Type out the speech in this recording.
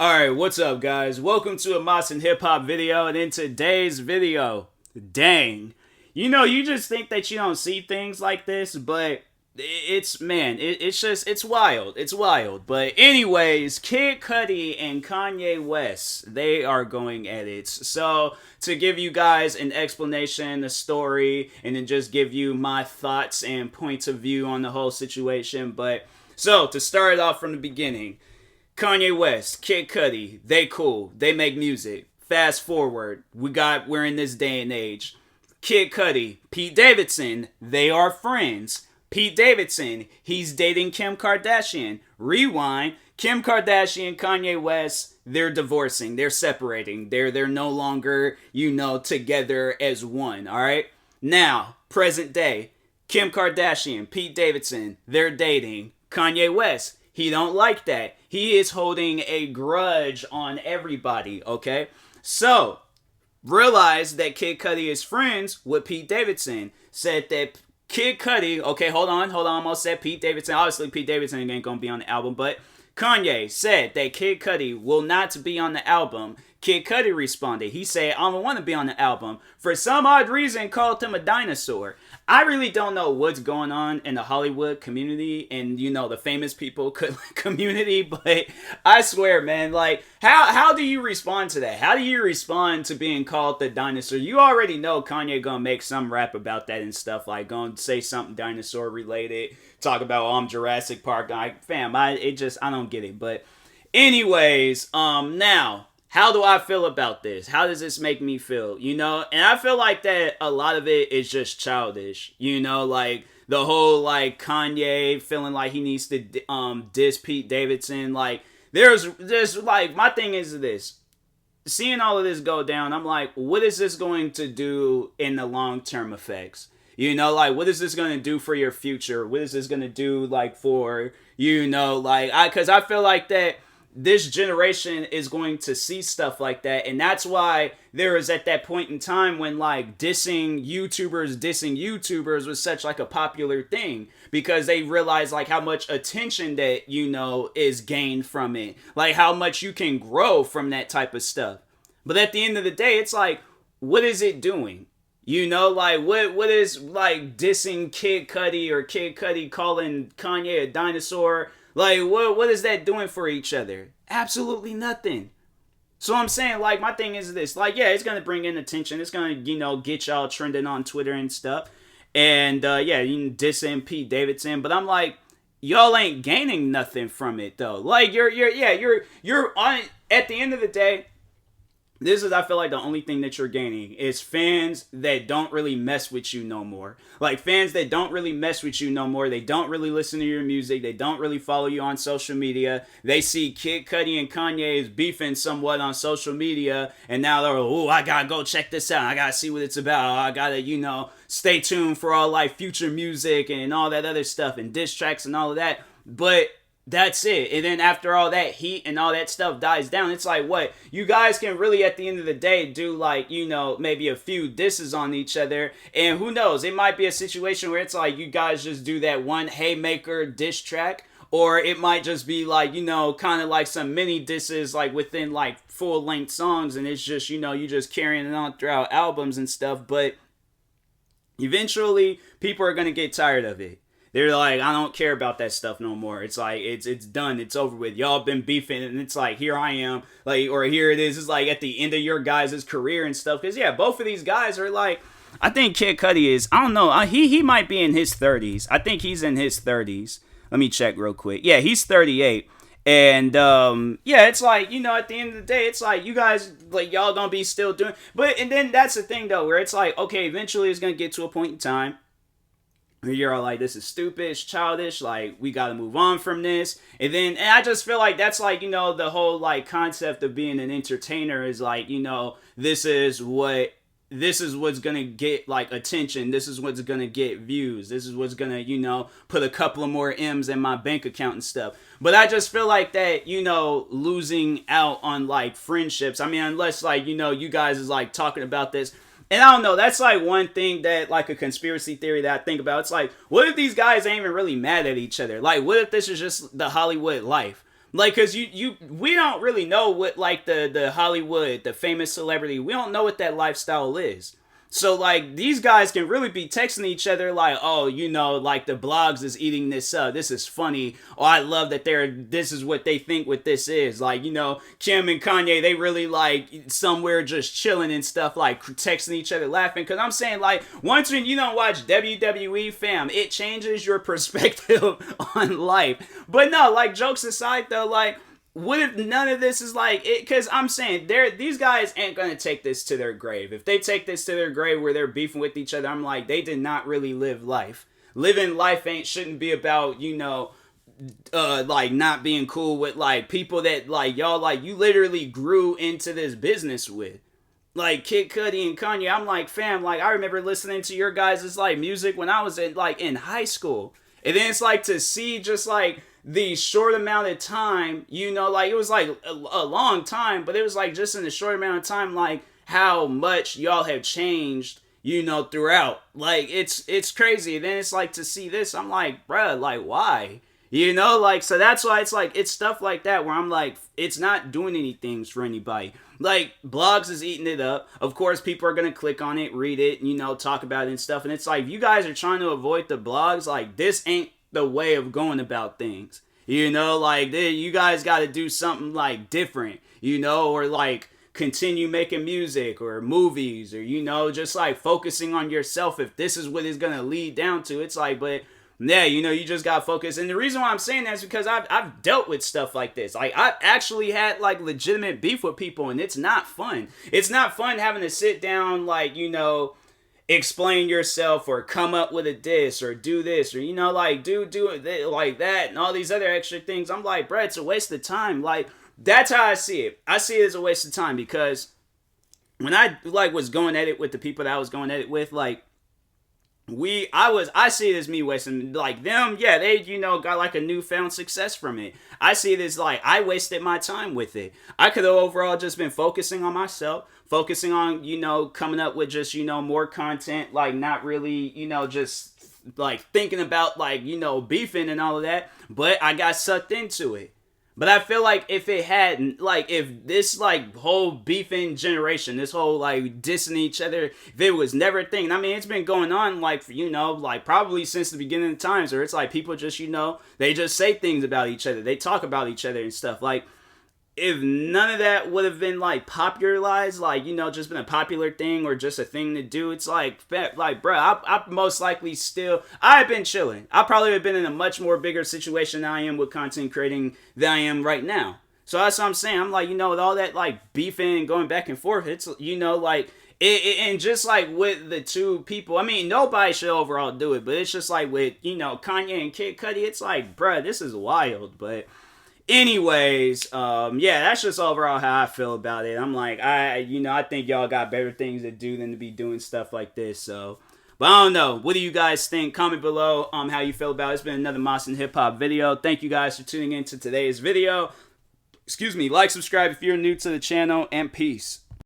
Alright, what's up guys? Welcome to a Moss and Hip Hop video, and in today's video, dang. You just think that you don't see things like this, but it's wild. It's wild. But anyways, Kid Cudi and Kanye West, they are going at it. So, to give you guys an explanation, a story, and then just give you my thoughts and points of view on the whole situation. So, to start it off from the beginning, Kanye West, Kid Cudi, they cool. They make music. Fast forward, we're in this day and age. Kid Cudi, Pete Davidson, they are friends. Pete Davidson, he's dating Kim Kardashian. Rewind, Kim Kardashian, Kanye West, they're divorcing. They're separating. They're no longer, together as one, all right? Now, present day, Kim Kardashian, Pete Davidson, they're dating. Kanye West, he don't like that. He is holding a grudge on everybody, okay? So, realize that Kid Cudi is friends with Pete Davidson. Said that Kid Cudi, okay, hold on, almost said Pete Davidson. Obviously, Pete Davidson ain't gonna be on the album, but Kanye said that Kid Cudi will not be on the album. Kid Cudi responded. He said, I don't want to be on the album. For some odd reason, called him a dinosaur. I really don't know what's going on in the Hollywood community and, the famous people community, but I swear, man, like, how do you respond to that? How do you respond to being called the dinosaur? You already know Kanye gonna make some rap about that and stuff, like, gonna say something dinosaur related, talk about, I'm Jurassic Park. Like, fam, I don't get it. But anyways, now, how do I feel about this? How does this make me feel? And I feel like that a lot of it is just childish. Like the whole like Kanye feeling like he needs to diss Pete Davidson. Like there's like my thing is this. Seeing all of this go down, I'm like, what is this going to do in the long-term effects? Like what is this going to do for your future? What is this going to do like for because I feel like that this generation is going to see stuff like that, and that's why there is at that point in time when like dissing YouTubers was such like a popular thing, because they realize like how much attention that is gained from it, like how much you can grow from that type of stuff. But at the end of the day, it's like, what is it doing? Like what is like dissing Kid Cudi or Kid Cudi calling Kanye a dinosaur? Like, what is that doing for each other? Absolutely nothing. So I'm saying, like, my thing is this. Like, yeah, it's going to bring in attention. It's going to, get y'all trending on Twitter and stuff. And, yeah, you dissing Pete Davidson. But I'm like, y'all ain't gaining nothing from it, though. Like, you're on, at the end of the day, this is, I feel like, the only thing that you're gaining is fans that don't really mess with you no more. Like, fans that don't really mess with you no more. They don't really listen to your music. They don't really follow you on social media. They see Kid Cudi and Kanye is beefing somewhat on social media, and now they're, I gotta go check this out. I gotta see what it's about. I gotta, stay tuned for all, like, future music and all that other stuff and diss tracks and all of that. But that's it. And then after all that heat and all that stuff dies down, it's like, what? You guys can really, at the end of the day, do like, maybe a few disses on each other. And who knows? It might be a situation where it's like you guys just do that one haymaker diss track. Or it might just be like, kind of like some mini disses like within like full-length songs. And it's just, you just carrying it on throughout albums and stuff. But eventually, people are going to get tired of it. They're like, I don't care about that stuff no more. It's like, it's done. It's over with. Y'all been beefing, and it's like, here I am. Like, or here it is. It's like at the end of your guys' career and stuff. Because, yeah, both of these guys are like, I think Kid Cudi is, I don't know. He might be in his 30s. I think he's in his 30s. Let me check real quick. Yeah, he's 38. And, yeah, it's like, at the end of the day, it's like, you guys, like, y'all gonna be still doing. And then that's the thing, though, where it's like, okay, eventually it's gonna get to a point in time you're all like, this is stupid, it's childish, like, we gotta move on from this. And I just feel like that's like, the whole, like, concept of being an entertainer is like, this is what's gonna get, like, attention. This is what's gonna get views. This is what's gonna, put a couple of more M's in my bank account and stuff. But I just feel like that, losing out on, like, friendships. I mean, unless, like, you guys is, like, talking about this. And I don't know, that's like one thing that, like a conspiracy theory that I think about. It's like, what if these guys ain't even really mad at each other? Like, what if this is just the Hollywood life? Like, cause we don't really know what, like, the Hollywood, the famous celebrity, we don't know what that lifestyle is. So, like, these guys can really be texting each other like, oh, like, the blogs is eating this up. This is funny. Oh, I love that this is what they think what this is. Like, Kim and Kanye, they really, like, somewhere just chilling and stuff, like, texting each other, laughing. Because I'm saying, like, once when you don't watch WWE, fam, it changes your perspective on life. But no, like, jokes aside, though, like, what if none of this is like it? Because I'm saying these guys ain't gonna take this to their grave. If they take this to their grave where they're beefing with each other, I'm like, they did not really live life. Living life shouldn't be about like not being cool with like people that like y'all like you literally grew into this business with. Like Kid Cudi and Kanye, I'm like, fam, like I remember listening to your guys' like music when I was in high school, and then it's like to see just like the short amount of time, like it was like a long time, but it was like just in a short amount of time, like how much y'all have changed, throughout. Like it's crazy. And then it's like to see this, I'm like, bruh, like why? Like so that's why it's like it's stuff like that where I'm like, it's not doing anything for anybody. Like blogs is eating it up. Of course, people are gonna click on it, read it, talk about it and stuff. And it's like, if you guys are trying to avoid the blogs, like this ain't the way of going about things. Like you guys got to do something like different, or like continue making music or movies or, just like focusing on yourself. If this is what it's going to lead down to, it's like, but yeah, you just got to focus. And the reason why I'm saying that is because I've dealt with stuff like this. Like I've actually had like legitimate beef with people, and it's not fun. It's not fun having to sit down, like, explain yourself or come up with a diss or do this or like do it like that and all these other extra things. I'm like, bro, it's a waste of time. Like that's how I see it. I see it as a waste of time because when I like was going at it with the people that I was going at it with, like I see it as me wasting, like them, yeah, they, got like a newfound success from it. I see it as like, I wasted my time with it. I could have overall just been focusing on myself, focusing on, coming up with just, more content, like not really, just like thinking about like, beefing and all of that, but I got sucked into it. But I feel like if it hadn't, like, if this, like, whole beefing generation, this whole, like, dissing each other, if it was never a thing, I mean, it's been going on, like, for, like, probably since the beginning of times, where it's like, people just, they just say things about each other, they talk about each other and stuff, like, if none of that would have been, like, popularized, like, just been a popular thing or just a thing to do, it's like bro, I most likely still, I've been chilling. I probably have been in a much more bigger situation than I am with content creating than I am right now. So that's what I'm saying. I'm like, with all that, like, beefing and going back and forth, it's, like, and just, like, with the two people, I mean, nobody should overall do it, but it's just, like, with, Kanye and Kid Cudi, it's like, bruh, this is wild, but anyways, yeah, that's just overall how I feel about it. I'm like, I think y'all got better things to do than to be doing stuff like this. So, but I don't know. What do you guys think? Comment below how you feel about it. It's been another Moss and Hip Hop video. Thank you guys for tuning in to today's video. Excuse me. Like, subscribe if you're new to the channel, and peace.